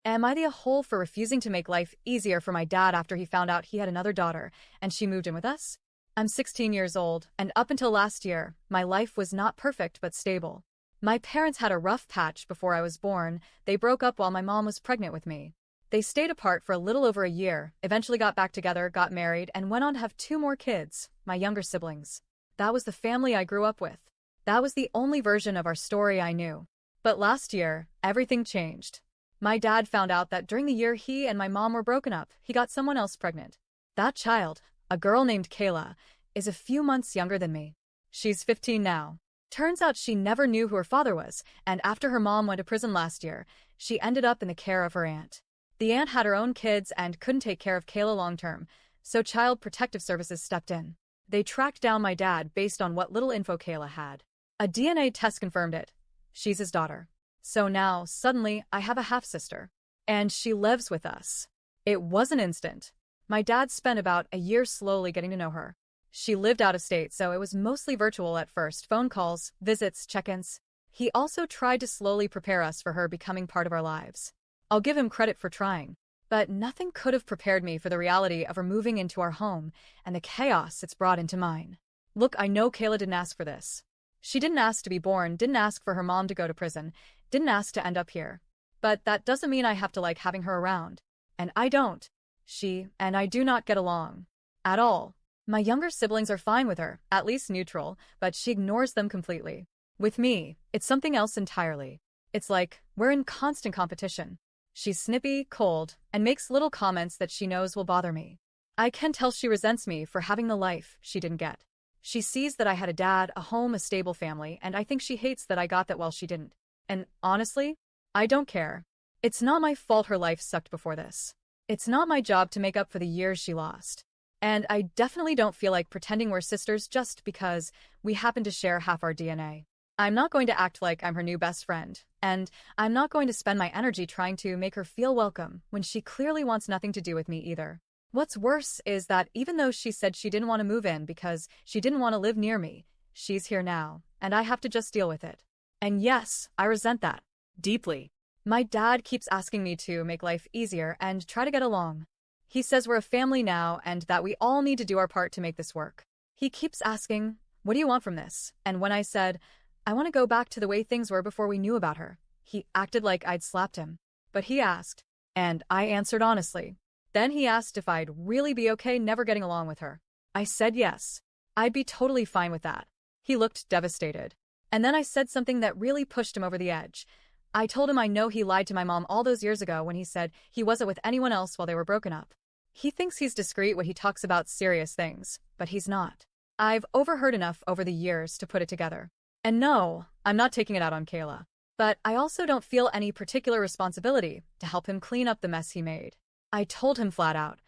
Am I the a-hole for refusing to make life easier for my dad after he found out he had another daughter and she moved in with us? I'm 16 years old, and up until last year, my life was not perfect but stable. My parents had a rough patch before I was born. They broke up while my mom was pregnant with me. They stayed apart for a little over a year, eventually got back together, got married, and went on to have two more kids, my younger siblings. That was the family I grew up with. That was the only version of our story I knew. But last year, everything changed. My dad found out that during the year he and my mom were broken up, he got someone else pregnant. That child, a girl named Kayla, is a few months younger than me. She's 15 now. Turns out she never knew who her father was, and after her mom went to prison last year, she ended up in the care of her aunt. The aunt had her own kids and couldn't take care of Kayla long term, so Child Protective Services stepped in. They tracked down my dad based on what little info Kayla had. A DNA test confirmed it. She's his daughter. So now, suddenly, I have a half-sister. And she lives with us. It wasn't instant. My dad spent about a year slowly getting to know her. She lived out of state, so it was mostly virtual at first, phone calls, visits, check-ins. He also tried to slowly prepare us for her becoming part of our lives. I'll give him credit for trying. But nothing could have prepared me for the reality of her moving into our home and the chaos it's brought into mine. Look, I know Kayla didn't ask for this. She didn't ask to be born, didn't ask for her mom to go to prison, didn't ask to end up here. But that doesn't mean I have to like having her around. And I don't. She and I do not get along. At all. My younger siblings are fine with her, at least neutral, but she ignores them completely. With me, it's something else entirely. It's like, we're in constant competition. She's snippy, cold, and makes little comments that she knows will bother me. I can tell she resents me for having the life she didn't get. She sees that I had a dad, a home, a stable family, and I think she hates that I got that while she didn't. And honestly, I don't care. It's not my fault her life sucked before this. It's not my job to make up for the years she lost. And I definitely don't feel like pretending we're sisters just because we happen to share half our DNA. I'm not going to act like I'm her new best friend, and I'm not going to spend my energy trying to make her feel welcome when she clearly wants nothing to do with me either. What's worse is that even though she said she didn't want to move in because she didn't want to live near me, she's here now, and I have to just deal with it. And yes, I resent that. Deeply. My dad keeps asking me to make life easier and try to get along. He says we're a family now and that we all need to do our part to make this work. He keeps asking, what do you want from this? And when I said, I want to go back to the way things were before we knew about her, he acted like I'd slapped him. But he asked, and I answered honestly. Then he asked if I'd really be okay never getting along with her. I said yes. I'd be totally fine with that. He looked devastated. And then I said something that really pushed him over the edge. I told him I know he lied to my mom all those years ago when he said he wasn't with anyone else while they were broken up. He thinks he's discreet when he talks about serious things, but he's not. I've overheard enough over the years to put it together. And no, I'm not taking it out on Kayla. But I also don't feel any particular responsibility to help him clean up the mess he made. I told him flat out,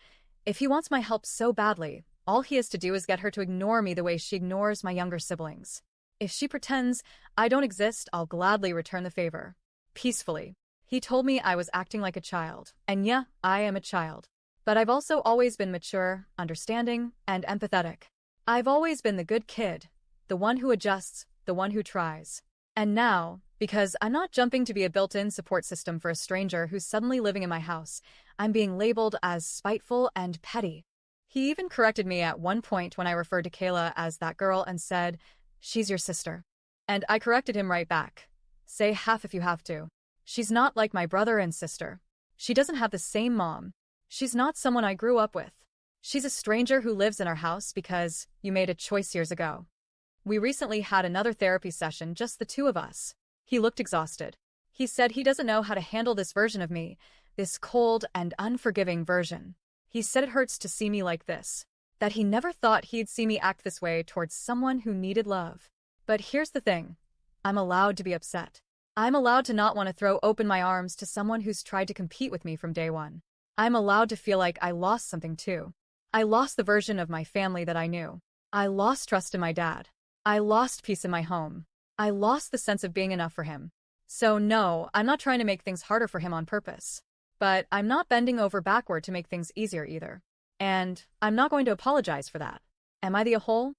if he wants my help so badly, all he has to do is get her to ignore me the way she ignores my younger siblings. If she pretends I don't exist, I'll gladly return the favor. Peacefully. He told me I was acting like a child, and yeah, I am a child. But I've also always been mature, understanding, and empathetic. I've always been the good kid, the one who adjusts, the one who tries. And now, because I'm not jumping to be a built-in support system for a stranger who's suddenly living in my house, I'm being labeled as spiteful and petty. He even corrected me at one point when I referred to Kayla as that girl and said, she's your sister. And I corrected him right back. Say half if you have to. She's not like my brother and sister. She doesn't have the same mom. She's not someone I grew up with. She's a stranger who lives in our house because you made a choice years ago. We recently had another therapy session, just the two of us. He looked exhausted. He said he doesn't know how to handle this version of me, this cold and unforgiving version. He said it hurts to see me like this, that he never thought he'd see me act this way towards someone who needed love. But here's the thing. I'm allowed to be upset. I'm allowed to not want to throw open my arms to someone who's tried to compete with me from day one. I'm allowed to feel like I lost something too. I lost the version of my family that I knew. I lost trust in my dad. I lost peace in my home. I lost the sense of being enough for him. So no, I'm not trying to make things harder for him on purpose. But I'm not bending over backward to make things easier either. And I'm not going to apologize for that. Am I the a-hole?